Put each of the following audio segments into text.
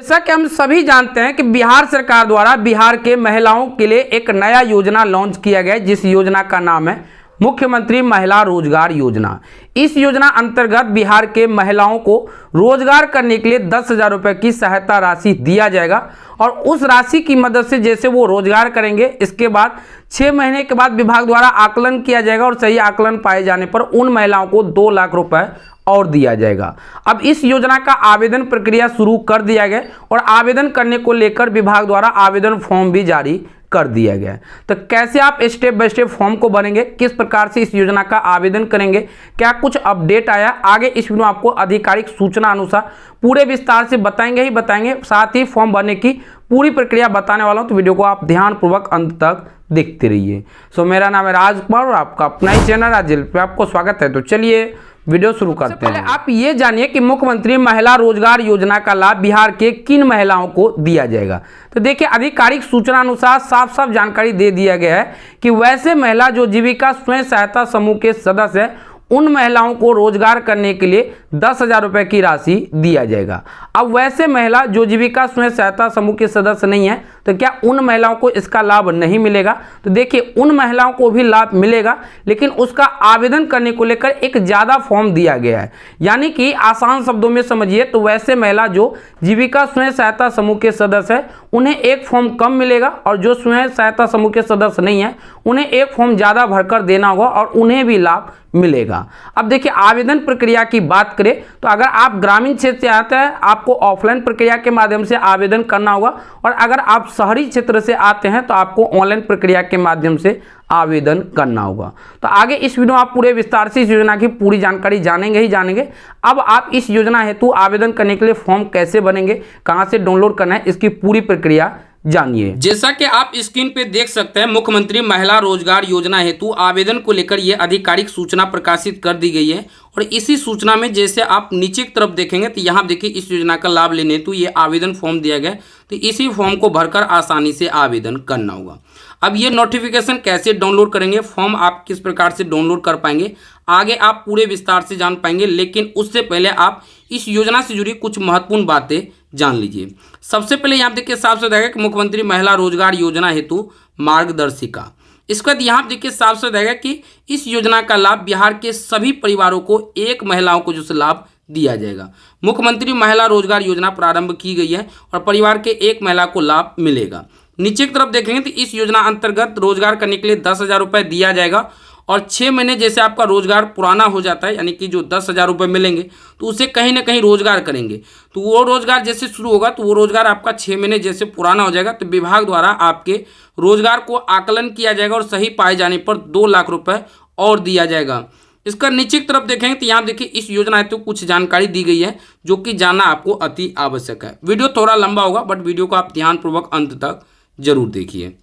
जैसा कि हम सभी जानते हैं कि बिहार सरकार द्वारा बिहार के महिलाओं के लिए एक नया योजना लॉन्च किया गया है, जिस योजना का नाम है मुख्यमंत्री महिला रोजगार योजना। इस योजना अंतर्गत बिहार के महिलाओं को रोजगार करने के लिए 10,000 रुपये की सहायता राशि दिया जाएगा और उस राशि की मदद से जैसे वो रोजगार करेंगे, इसके बाद 6 महीने के बाद विभाग द्वारा आकलन किया जाएगा और सही आकलन पाए जाने पर उन महिलाओं को 2 लाख रुपए और दिया जाएगा। अब इस योजना का आवेदन प्रक्रिया शुरू कर दिया गया और आवेदन करने को लेकर विभाग द्वारा आवेदन फॉर्म भी जारी कर दिया गया है। तो कैसे आप स्टेप बाय स्टेप फॉर्म को भरेंगे, किस प्रकार से इस योजना का आवेदन करेंगे, क्या कुछ अपडेट आया, आगे इस वीडियो में आपको आधिकारिक सूचना अनुसार पूरे विस्तार से बताएंगे, साथ ही फॉर्म भरने की पूरी प्रक्रिया बताने वाला हूं। तो वीडियो को आप ध्यानपूर्वक अंत तक देखते रहिए। मेरा नाम है राजकुमार और आपका अपना ही चैनल राजेल पे आपको स्वागत है। तो चलिए वीडियो शुरू करते हैं। आप ये जानिए कि मुख्यमंत्री महिला रोजगार योजना का लाभ बिहार के किन महिलाओं को दिया जाएगा। तो देखिए, आधिकारिक सूचना अनुसार साफ साफ जानकारी दे दिया गया है कि वैसे महिला जो जीविका स्वयं सहायता समूह के सदस्य है, उन महिलाओं को रोजगार करने के लिए 10,000 रुपये की राशि दिया जाएगा। अब वैसे महिला जो जीविका स्वयं सहायता समूह के सदस्य नहीं है, तो क्या उन महिलाओं को इसका लाभ नहीं मिलेगा? तो देखिए, उन महिलाओं को भी लाभ मिलेगा, लेकिन उसका आवेदन करने को लेकर एक ज़्यादा फॉर्म दिया गया है। यानी कि आसान शब्दों में समझिए तो वैसे महिला जो जीविका स्वयं सहायता समूह के सदस्य है, उन्हें एक फॉर्म कम मिलेगा और जो स्वयं सहायता समूह के सदस्य नहीं है, उन्हें एक फॉर्म ज़्यादा भरकर देना होगा और उन्हें भी लाभ मिलेगा। अब देखिए, आवेदन प्रक्रिया की बात करें तो अगर आप ग्रामीण क्षेत्र से आते हैं, आपको ऑफलाइन प्रक्रिया के माध्यम से आवेदन करना होगा और अगर आप शहरी क्षेत्र से आते हैं तो आपको ऑनलाइन प्रक्रिया के माध्यम से आवेदन करना होगा। तो आगे इस वीडियो में आप पूरे विस्तार से इस योजना की पूरी जानकारी जानेंगे। अब आप इस योजना हेतु आवेदन करने के लिए फॉर्म कैसे बनेंगे, कहां से डाउनलोड करना है, इसकी पूरी प्रक्रिया जानिए। जैसा कि आप स्क्रीन पे देख सकते हैं, मुख्यमंत्री महिला रोजगार योजना हेतु आवेदन को लेकर यह आधिकारिक सूचना प्रकाशित कर दी गई है और इसी सूचना में जैसे आप नीचे की तरफ देखेंगे तो यहाँ देखिए, इस योजना का लाभ लेने हेतु ये आवेदन फॉर्म दिया गया, तो इसी फॉर्म को भरकर आसानी से आवेदन करना होगा। अब ये नोटिफिकेशन कैसे डाउनलोड करेंगे, फॉर्म आप किस प्रकार से डाउनलोड कर पाएंगे, आगे आप पूरे विस्तार से जान पाएंगे, लेकिन उससे पहले आप इस योजना से जुड़ी कुछ महत्वपूर्ण बातें जान लीजिए। सबसे पहले यहाँ देखिए, साफ साफ देगा कि मुख्यमंत्री महिला रोजगार योजना हेतु मार्गदर्शिका। इसके बाद यहाँ देखिए साफ साफ देगा कि इस योजना का लाभ बिहार के सभी परिवारों को, एक महिलाओं को जो लाभ दिया जाएगा। मुख्यमंत्री महिला रोजगार योजना प्रारंभ की गई है और परिवार के एक महिला को लाभ मिलेगा। नीचे की तरफ देखेंगे तो इस योजना अंतर्गत रोजगार करने के लिए 10,000 रुपये दिया जाएगा और 6 महीने जैसे आपका रोजगार पुराना हो जाता है, यानी कि जो 10,000 रुपये मिलेंगे तो उसे कहीं ना कहीं रोजगार करेंगे, तो वो रोजगार जैसे शुरू होगा तो वो रोजगार आपका 6 महीने जैसे पुराना हो जाएगा, तो विभाग द्वारा आपके रोजगार को आकलन किया जाएगा और सही पाए जाने पर 2 लाख रुपये और दिया जाएगा। इसका नीचे की तरफ देखेंगे तो यहाँ देखिए, इस योजना हेतु कुछ जानकारी दी गई है जो कि जानना आपको अति आवश्यक है। वीडियो थोड़ा लंबा होगा, बट वीडियो को आप ध्यानपूर्वक अंत तक जरूर देखिए।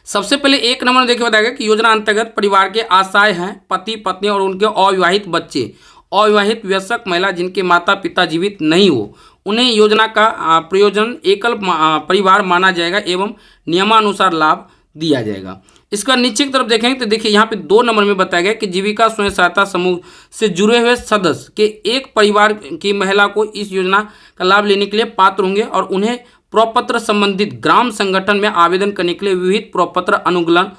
सबसे पहले 1 नंबर में देखिए बताएगा कि योजना अंतर्गत परिवार के आशय हैं पति पत्नी और उनके अविवाहित बच्चे, अविवाहित वयस्क महिला जिनके माता पिता जीवित नहीं हो, उन्हें योजना का प्रयोजन एकल परिवार माना जाएगा एवं नियमानुसार लाभ दिया जाएगा। इसका नीचे की तरफ देखेंगे तो देखिए, यहाँ पे 2 नंबर में बताया गया कि जीविका स्वयं सहायता समूह से जुड़े हुए सदस्य के एक परिवार की महिला को इस योजना का लाभ लेने के लिए पात्र होंगे और उन्हें प्रपत्र संबंधित ग्राम संगठन में आवेदन करने के लिए विविध प्रपत्र अनुगलन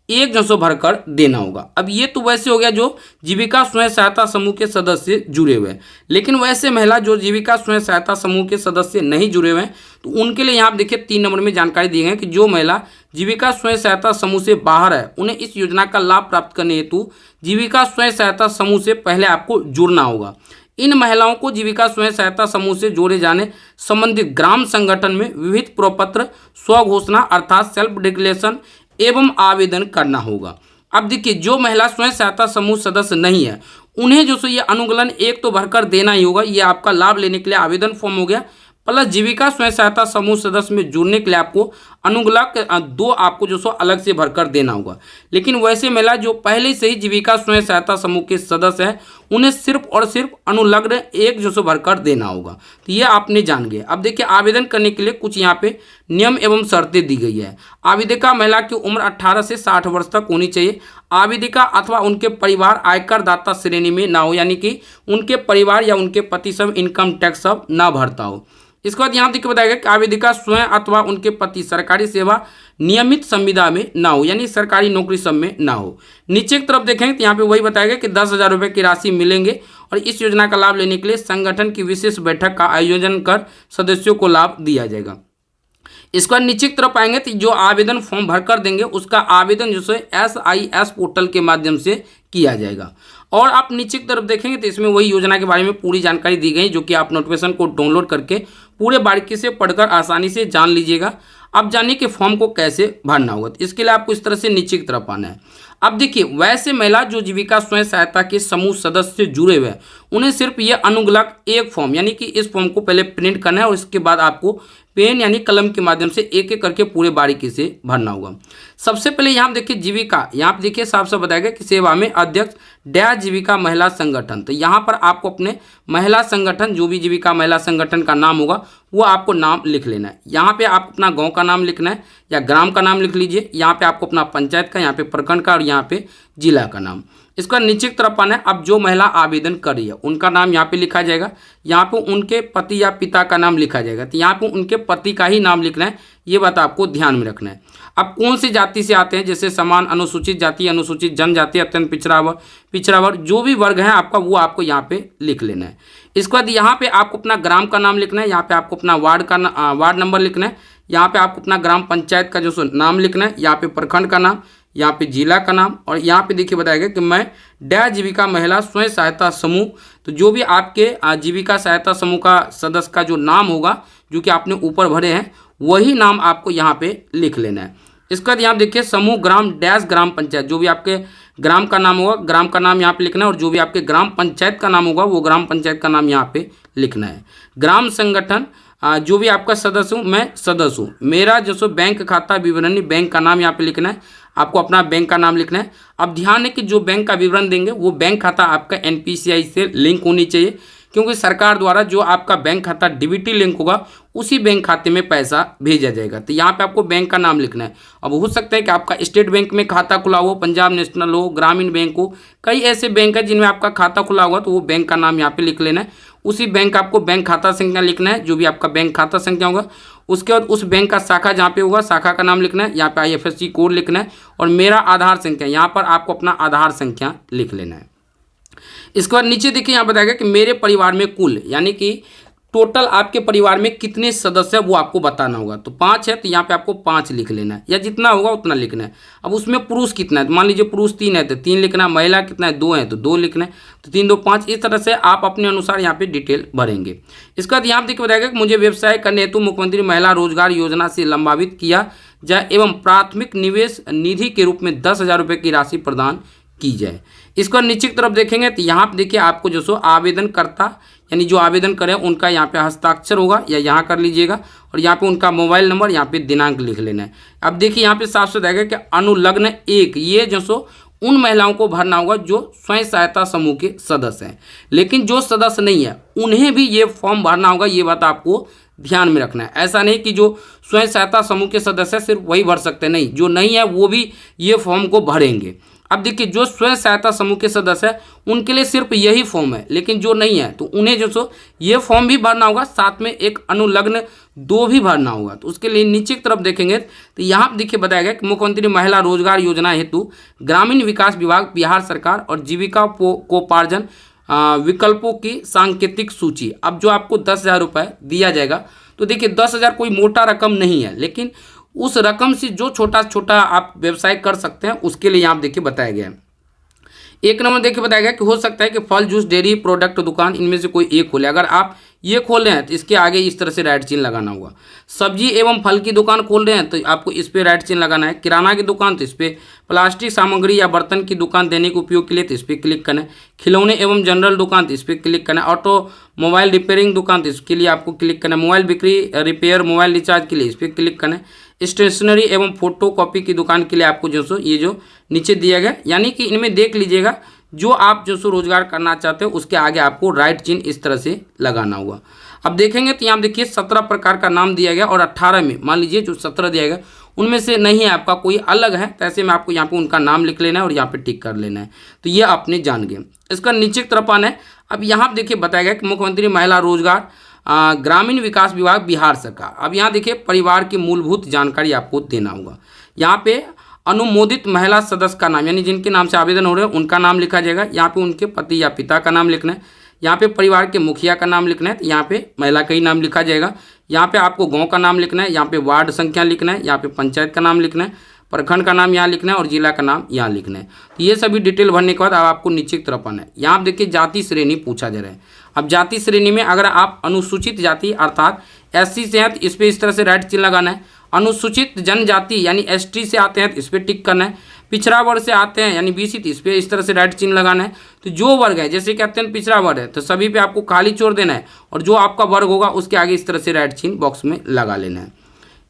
1 भरकर देना होगा। अब ये तो वैसे हो गया जो जीविका स्वयं सहायता समूह के सदस्य जुड़े हुए हैं, लेकिन वैसे महिला जो जीविका स्वयं सहायता समूह के सदस्य नहीं जुड़े हुए हैं, तो उनके लिए यहाँ देखिए 3 नंबर में जानकारी दी गई है कि जो महिला जीविका स्वयं सहायता समूह से बाहर है, उन्हें इस योजना का लाभ प्राप्त करने हेतु जीविका स्वयं सहायता समूह से पहले आपको जुड़ना होगा। इन महिलाओं को जीविका स्वयं सहायता समूह से जोड़े जाने संबंधित ग्राम संगठन में विविध प्रपत्र स्वघोषणा अर्थात सेल्फ डिक्लेरेशन एवं आवेदन करना होगा। अब देखिए, जो महिला स्वयं सहायता समूह सदस्य नहीं है, उन्हें जो ये अनुगलन 1 तो भरकर देना ही होगा। ये आपका लाभ लेने के लिए आवेदन फॉर्म हो गया, प्लस जीविका स्वयं सहायता समूह सदस्य में जुड़ने के लिए आपको अनुगलक 2 आपको जो सो अलग से भरकर देना होगा। लेकिन वैसे महिला जो पहले से ही जीविका स्वयं सहायता समूह के सदस्य हैं, उन्हें सिर्फ और सिर्फ अनुलग्न 1 जो सो भरकर देना होगा। तो ये आपने जान गए। अब देखिए आवेदन करने के लिए कुछ यहाँ पे नियम एवं शर्तें दी गई है। आवेदिका महिला की उम्र 18 से 60 वर्ष तक होनी चाहिए। आवेदिका अथवा उनके परिवार आयकर दाता श्रेणी में ना हो, यानी कि उनके परिवार या उनके पति सब इनकम टैक्स सब ना भरता हो। इसके बाद यहाँ देखिए बताया कि आवेदिका स्वयं अथवा उनके पति सरकारी सेवा नियमित संविदा में ना हो, यानी सरकारी नौकरी सब में ना हो। नीचे की तरफ देखेंगे तो यहाँ पे वही बताया गया कि 10,000 रुपये की राशि मिलेंगे और इस योजना का लाभ लेने के लिए संगठन की विशेष बैठक का आयोजन कर सदस्यों को लाभ दिया जाएगा। इसके बाद नीचे की तरफ आएंगे तो जो आवेदन फॉर्म भरकर देंगे उसका आवेदन जो है SIS पोर्टल के माध्यम से किया जाएगा। और आप नीचे की तरफ देखेंगे तो इसमें वही योजना के बारे में पूरी जानकारी दी गई, जो कि आप नोटिफिकेशन को डाउनलोड करके पूरे बारीकी से पढ़कर आसानी से जान लीजिएगा। अब जानिए कि फॉर्म को कैसे भरना होगा। तो इसके लिए आपको इस तरह से नीचे की तरफ आना है। अब देखिए वैसे महिला जो जीविका स्वयं सहायता के समूह सदस्य से जुड़े हुए हैं, उन्हें सिर्फ ये अनुगलक 1 फॉर्म, यानी कि इस फॉर्म को पहले प्रिंट करना है और इसके बाद आपको पेन यानी कलम के माध्यम से एक एक करके पूरे बारीकी से भरना होगा। सबसे पहले यहाँ देखिए जीविका, यहाँ पे देखिए साफ साफ बताया गया कि सेवा में अध्यक्ष डैश जीविका महिला संगठन। तो यहाँ पर आपको अपने महिला संगठन, जो भी जीविका महिला संगठन का नाम होगा वो आपको नाम लिख लेना है। यहाँ पे आपको अपना गांव का नाम लिखना है या ग्राम का नाम लिख लीजिए। यहाँ पे आपको अपना पंचायत का, यहाँ पे प्रखंड का और यहाँ पे जिला का नाम। इसका नीचे की तरफ आना है। अब जो महिला आवेदन कर रही है उनका नाम यहाँ पे लिखा जाएगा। यहाँ पे उनके पति या पिता का नाम लिखा जाएगा। तो यहाँ पे उनके पति का ही नाम लिखना है, ये बात आपको ध्यान में रखना है। अब कौन सी जाति से आते हैं, जैसे समान, अनुसूचित जाति, अनुसूचित जनजाति, अत्यंत पिछड़ा वर्ग, जो भी वर्ग है आपका वो आपको यहाँ पे लिख लेना है। इसके बाद यहाँ पे आपको अपना ग्राम का नाम लिखना है। यहाँ पे आपको अपना वार्ड नंबर लिखना है। यहाँ पे आपको अपना ग्राम पंचायत का जो नाम लिखना है। यहाँ पे प्रखंड का नाम, यहाँ पे जिला का नाम और यहाँ पे देखिए बताया गया कि मैं डैश जीविका महिला स्वयं सहायता समूह। तो जो भी आपके जीविका सहायता समूह का सदस्य का जो नाम होगा, जो कि आपने ऊपर भरे हैं, वही नाम आपको यहाँ पे लिख लेना है। इसके बाद यहाँ देखिए समूह ग्राम डैश ग्राम पंचायत, जो भी आपके ग्राम का नाम होगा ग्राम का नाम यहाँ पे लिखना है और जो भी आपके ग्राम पंचायत का नाम होगा वो ग्राम पंचायत का नाम यहाँ पे लिखना है। ग्राम संगठन, जो भी आपका सदस्य हूँ, मैं सदस्य हूँ, मेरा जो बैंक खाता विवरणी, बैंक का नाम यहाँ पे लिखना है। आपको अपना बैंक का नाम लिखना है। अब ध्यान है कि जो बैंक का विवरण देंगे वो बैंक खाता आपका NPCI से लिंक होनी चाहिए, क्योंकि सरकार द्वारा जो आपका बैंक खाता DBT लिंक होगा उसी बैंक खाते में पैसा भेजा जाएगा। तो यहाँ पे आपको बैंक का नाम लिखना है। अब हो सकता है कि आपका स्टेट बैंक में खाता खुला हो, पंजाब नेशनल हो, ग्रामीण बैंक हो, कई ऐसे बैंक है जिनमें आपका खाता खुला हुआ, तो वो बैंक का नाम यहाँ पे लिख लेना है। उसी बैंक आपको बैंक खाता संख्या लिखना है, जो भी आपका बैंक खाता संख्या होगा। उसके बाद उस बैंक का शाखा जहाँ पे होगा शाखा का नाम लिखना है। यहाँ पे IFSC कोड लिखना है और मेरा आधार संख्या, यहाँ पर आपको अपना आधार संख्या लिख लेना है। इसके बाद नीचे देखिए यहाँ बताया गया कि मेरे परिवार में कुल, यानी कि टोटल आपके परिवार में कितने सदस्य है वो आपको बताना होगा। तो 5 है तो यहाँ पे आपको 5 लिख लेना है, या जितना होगा उतना लिखना है। अब उसमें पुरुष कितना है, तो मान लीजिए पुरुष 3 है तो 3 लिखना है, महिला कितना है 2 है तो 2 लिखना है, तो 3 2 5। इस तरह से आप अपने अनुसार यहाँ पे डिटेल भरेंगे। इसके बाद यहाँ देखिए बताएगा कि मुझे व्यवसाय करने हेतु मुख्यमंत्री महिला रोजगार योजना से लंबावित किया जाए एवं प्राथमिक निवेश निधि के रूप में 10,000 रुपये की राशि प्रदान की जाए। इसको नीचे की तरफ देखेंगे तो यहाँ पे देखिए आपको जो सो आवेदनकर्ता, यानी जो आवेदन करें उनका यहाँ पे हस्ताक्षर होगा, या यहाँ कर लीजिएगा और यहाँ पे उनका मोबाइल नंबर, यहाँ पे दिनांक लिख लेना है। अब देखिए यहाँ पे साफ साफ आएगा कि अनुलग्न 1, ये जो सो उन महिलाओं को भरना होगा जो स्वयं सहायता समूह के सदस्य हैं। लेकिन जो सदस्य नहीं है उन्हें भी ये फॉर्म भरना होगा, ये बात आपको ध्यान में रखना है। ऐसा नहीं कि जो स्वयं सहायता समूह के सदस्य सिर्फ वही भर सकते, नहीं, जो नहीं है वो भी ये फॉर्म को भरेंगे। अब देखिए जो स्वयं सहायता समूह के सदस्य है उनके लिए सिर्फ यही फॉर्म है, लेकिन जो नहीं है तो उन्हें जो सो ये फॉर्म भी भरना होगा, साथ में एक अनुलग्न 2 भी भरना होगा। तो उसके लिए नीचे की तरफ देखेंगे तो यहाँ पर देखिए बताया गया कि मुख्यमंत्री महिला रोजगार योजना हेतु ग्रामीण विकास विभाग बिहार सरकार और जीविका कोपार्जन विकल्पों की सांकेतिक सूची। अब जो आपको 10,000 रुपये दिया जाएगा, तो देखिए 10,000 कोई मोटा रकम नहीं है, लेकिन उस रकम से जो छोटा छोटा आप व्यवसाय कर सकते हैं उसके लिए यहाँ देखिए बताया गया है। 1 नंबर देखिए बताया गया कि हो सकता है कि फल जूस डेयरी प्रोडक्ट दुकान इनमें से कोई एक खोले। अगर आप ये खोल रहे हैं तो इसके आगे इस तरह से राइट चिन्ह लगाना होगा। सब्जी एवं फल की दुकान खोल रहे हैं तो आपको इस पर राइट चिन्ह लगाना है। किराना की दुकान तो इस पर, प्लास्टिक सामग्री या बर्तन की दुकान दैनिक उपयोग के लिए तो इस पर क्लिक करना है। खिलौने एवं जनरल दुकान तो इस पर क्लिक करना है। ऑटो मोबाइल रिपेयरिंग दुकान तो इसके लिए आपको क्लिक करना है। मोबाइल बिक्री रिपेयर मोबाइल रिचार्ज के लिए इस पर क्लिक करना है। स्टेशनरी एवं फोटो कॉपी की दुकान के लिए आपको जो सो ये जो नीचे दिया गया, यानी कि इनमें देख लीजिएगा जो आप जो सो रोजगार करना चाहते हो उसके आगे आपको राइट चिन्ह इस तरह से लगाना होगा। अब देखेंगे तो यहाँ देखिए 17 प्रकार का नाम दिया गया और 18 में मान लीजिए जो 17 दिया गया उनमें से नहीं है आपका कोई अलग है, तो ऐसे में आपको यहाँ पे उनका नाम लिख लेना है और यहाँ पे टिक कर लेना है। तो ये आपने जान गए। इसका नीचे की तरफ आना है। अब यहाँ पे देखिए बताया गया कि मुख्यमंत्री महिला रोजगार ग्रामीण विकास विभाग बिहार सरकार। अब यहाँ देखिए परिवार की मूलभूत जानकारी आपको देना होगा। यहाँ पे अनुमोदित महिला सदस्य का नाम, यानी जिनके नाम से आवेदन हो रहे हैं उनका नाम लिखा जाएगा। यहाँ पे उनके पति या पिता का नाम लिखना है। यहाँ पे परिवार के मुखिया का नाम लिखना है, तो यहाँ पे महिला का ही नाम लिखा जाएगा। यहाँ पे आपको गांव का नाम लिखना है, यहाँ पे वार्ड संख्या लिखना है, यहाँ पे पंचायत का नाम लिखना है, प्रखंड का नाम यहाँ लिखना है और जिला का नाम यहाँ लिखना है। तो ये सभी डिटेल भरने के बाद अब आपको नीचे की तरफ आना है। यहाँ आप देखिए जाति श्रेणी पूछा जा रहा है। अब जाति श्रेणी में अगर आप अनुसूचित जाति अर्थात SC से हैं तो इस पर इस तरह से राइट चिन्ह लगाना है। अनुसूचित जनजाति यानी ST से आते हैं तो इस पर टिक करना है। पिछड़ा वर्ग से आते हैं यानी BC तो इस पर इस तरह से राइट चिन्ह लगाना है। तो जो वर्ग है जैसे कहते हैं पिछड़ा वर्ग है तो सभी पे आपको खाली छोड़ देना है और जो आपका वर्ग होगा उसके आगे इस तरह से राइट चिन्ह बॉक्स में लगा लेना है।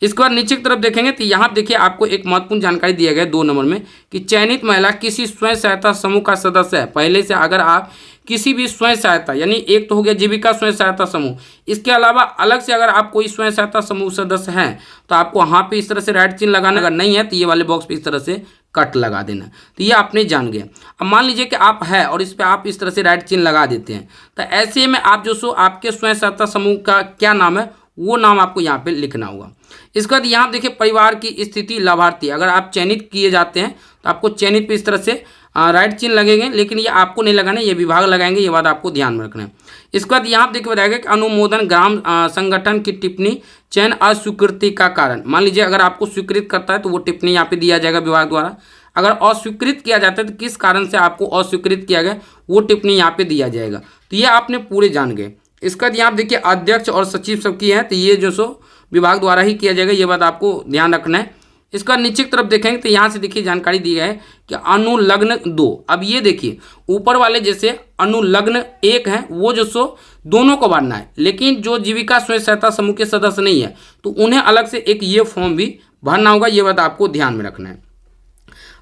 इसके बाद नीचे की तरफ देखेंगे तो यहाँ देखिए आपको एक महत्वपूर्ण जानकारी दिया गया है 2 नंबर में कि चयनित महिला किसी स्वयं सहायता समूह का सदस्य है। पहले से अगर आप किसी भी स्वयं सहायता, यानी एक तो हो गया जीविका स्वयं सहायता समूह, इसके अलावा अलग से अगर आप कोई स्वयं सहायता समूह सदस्य हैं तो आपको वहाँ पे इस तरह से राइट चिन्ह लगाना। अगर नहीं है तो ये वाले बॉक्स पे इस तरह से कट लगा देना। तो ये आपने जान गए। अब मान लीजिए कि आप है और इस पर आप इस तरह से राइट चिन्ह लगा देते हैं, तो ऐसे में आप जो सो आपके स्वयं सहायता समूह का क्या नाम है वो नाम आपको यहाँ पे लिखना होगा। इसके बाद यहाँ देखिए परिवार की स्थिति लाभार्थी, अगर आप चयनित किए जाते हैं तो आपको चयनित पे इस तरह से राइट चिन्ह लगेंगे, लेकिन ये आपको नहीं लगाना है, ये विभाग लगाएंगे। ये बात आपको ध्यान में रखना है। इसके बाद यहाँ देखिए बताया गया कि अनुमोदन ग्राम संगठन की टिप्पणी चयन अस्वीकृति का कारण। मान लीजिए अगर आपको स्वीकृत करता है तो वो टिप्पणी यहाँ पे दिया जाएगा विभाग द्वारा। अगर अस्वीकृत किया जाता है तो किस कारण से आपको अस्वीकृत किया गया वो टिप्पणी यहाँ पे दिया जाएगा। तो ये आपने पूरे जान गए। इसका यहाँ देखिए अध्यक्ष और सचिव सबकी है तो ये जो सो विभाग द्वारा ही किया जाएगा, ये बात आपको ध्यान रखना है। इसका नीचे की तरफ देखेंगे तो यहाँ से देखिए जानकारी दी है कि अनुलग्न 2। अब ये देखिए ऊपर वाले जैसे अनुलग्न 1 है वो जो सो दोनों को भरना है, लेकिन जो जीविका स्वयं सहायता समूह के सदस्य नहीं है तो उन्हें अलग से एक ये फॉर्म भी भरना होगा। ये बात आपको ध्यान में रखना है।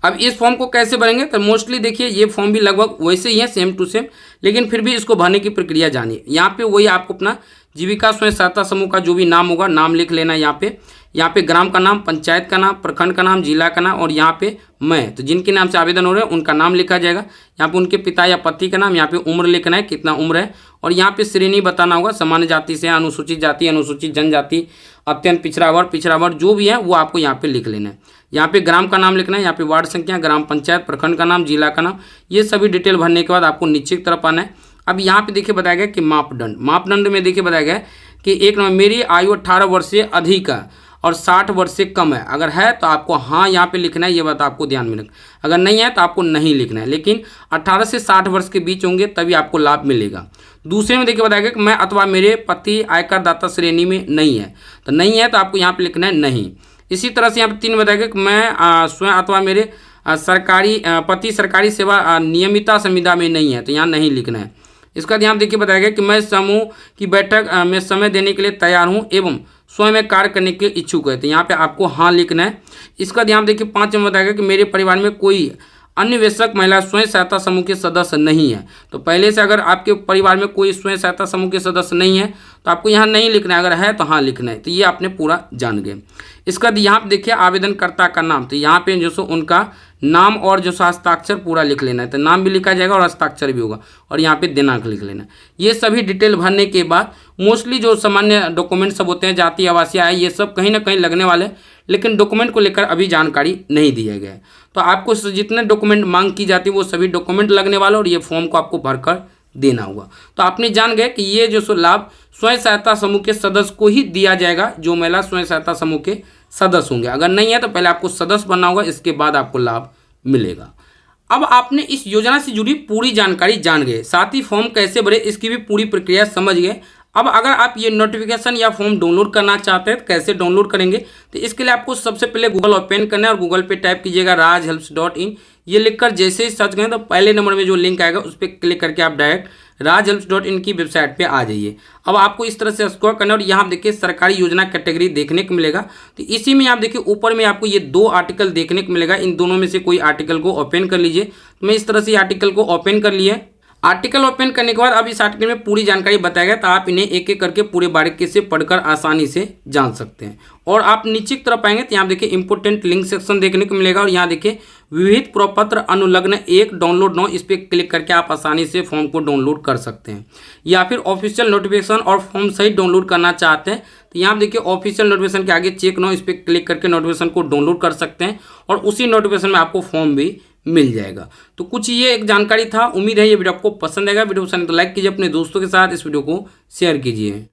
अब इस फॉर्म को कैसे भरेंगे तो मोस्टली देखिए ये फॉर्म भी लगभग वैसे ही है, सेम टू सेम, लेकिन फिर भी इसको भरने की प्रक्रिया जानिए। यहाँ पे वही आपको अपना जीविका स्वयं सहायता समूह का जो भी नाम होगा नाम लिख लेना है। यहाँ पे ग्राम का नाम, पंचायत का नाम, प्रखंड का नाम, जिला का नाम और यहाँ पे मैं, तो जिनके नाम से आवेदन हो रहे हैं उनका नाम लिखा जाएगा। यहाँ पे उनके पिता या पति का नाम, यहाँ पे उम्र लिखना है कितना उम्र है और यहाँ पे श्रेणी बताना होगा, सामान्य जाति से, अनुसूचित जाति, अनुसूचित जनजाति, अत्यंत पिछड़ा वर्ग जो भी है वो आपको यहाँ पे लिख लेना है। यहाँ पे ग्राम का नाम लिखना है, यहाँ पे वार्ड संख्या, ग्राम पंचायत, प्रखंड का नाम, जिला का नाम, ये सभी डिटेल भरने के बाद आपको नीचे की तरफ आना है। अब यहाँ पे देखिए बताया गया कि मापदंड में देखिए बताया गया कि 1 नंबर मेरी आयु 18 वर्ष से अधिक है और 60 वर्ष से कम है। अगर है तो आपको हाँ यहाँ पे लिखना है, ये बात आपको ध्यान में रखना। अगर नहीं है तो आपको नहीं लिखना है, लेकिन 18 से 60 वर्ष के बीच होंगे तभी आपको लाभ मिलेगा। दूसरे में देखिए बताया गया कि मैं अथवा मेरे पति आयकर दाता श्रेणी में नहीं है, तो नहीं है तो आपको यहाँ पे लिखना है नहीं। इसी तरह से यहाँ पे 3 बताया गया कि मैं स्वयं अथवा मेरे पति सरकारी सेवा नियमिता संविदा में नहीं है, तो यहाँ नहीं लिखना है। इसका ध्यान देखिए बताया गया कि मैं समूह की बैठक में समय देने के लिए तैयार हूँ एवं स्वयं में कार्य करने के इच्छुक है, तो यहाँ पे आपको हाँ लिखना है। इसका ध्यान देखिए 5 में बताया गया कि मेरे परिवार में कोई अन्वेषक महिला स्वयं सहायता समूह के सदस्य नहीं है, तो पहले से अगर आपके परिवार में कोई स्वयं सहायता समूह के सदस्य नहीं है तो आपको यहाँ नहीं लिखना है, अगर है तो हाँ लिखना है। तो ये आपने पूरा जान गए। इसका यहाँ पे देखिए आवेदनकर्ता का नाम, तो यहाँ पे जो सो उनका नाम और जो सो हस्ताक्षर पूरा लिख लेना है, तो नाम भी लिखा जाएगा और हस्ताक्षर भी होगा और यहाँ पे दिनांक लिख लेना है। ये सभी डिटेल भरने के बाद मोस्टली जो सामान्य डॉक्यूमेंट सब होते हैं, जाति आवासीय आय, ये सब कहीं ना कहीं लगने वाले, लेकिन डॉक्यूमेंट को लेकर अभी जानकारी नहीं दिया गया है। तो आपको जितने डॉक्यूमेंट मांग की जाती है वो सभी डॉक्यूमेंट लगने वाले और ये फॉर्म को आपको भरकर देना होगा। तो आपने जान गए कि ये जो सो लाभ स्वयं सहायता समूह के सदस्य को ही दिया जाएगा, जो महिला स्वयं सहायता समूह के सदस्य होंगे। अगर नहीं है तो पहले आपको सदस्य बनना होगा, इसके बाद आपको लाभ मिलेगा। अब आपने इस योजना से जुड़ी पूरी जानकारी जान गए, साथ ही फॉर्म कैसे भरे इसकी भी पूरी प्रक्रिया समझ गए। अब अगर आप ये नोटिफिकेशन या फॉर्म डाउनलोड करना चाहते हैं तो कैसे डाउनलोड करेंगे, तो इसके लिए आपको सबसे पहले गूगल ओपन करना है और गूगल पे टाइप कीजिएगा rajhelps.in। ये लिखकर जैसे ही सर्च करें तो पहले नंबर में जो लिंक आएगा उस पर क्लिक करके आप डायरेक्ट rajhelps.in की वेबसाइट पे आ जाइए। अब आपको इस तरह से स्क्रॉल करना है और यहाँ देखिए सरकारी योजना कैटेगरी देखने को मिलेगा। तो इसी में आप देखिए ऊपर में आपको ये 2 आर्टिकल देखने को मिलेगा। इन दोनों में से कोई आर्टिकल को ओपन कर लीजिए। तो मैं इस तरह से आर्टिकल को ओपन कर लिए। आर्टिकल ओपन करने के बाद अब इस आर्टिकल में पूरी जानकारी बताया गया, तो आप इन्हें एक एक करके पूरे बारीकी से पढ़कर आसानी से जान सकते हैं। और आप नीचे की तरफ आएंगे तो यहाँ देखिए इंपोर्टेंट लिंक सेक्शन देखने को मिलेगा और यहाँ देखिए विविध प्रपत्र अनुलग्न 1 डाउनलोड नाउ, इस पर क्लिक करके आप आसानी से फॉर्म को डाउनलोड कर सकते हैं। या फिर ऑफिशियल नोटिफिकेशन और फॉर्म सहित डाउनलोड करना चाहते हैं तो यहाँ देखिए ऑफिशियल नोटिफिकेशन के आगे चेक नाउ, इस पर क्लिक करके नोटिफिकेशन को डाउनलोड कर सकते हैं और उसी नोटिफिकेशन में आपको फॉर्म भी मिल जाएगा। तो कुछ ये एक जानकारी था। उम्मीद है ये वीडियो आपको पसंद आएगा। वीडियो पसंद तो लाइक कीजिए, अपने दोस्तों के साथ इस वीडियो को शेयर कीजिए।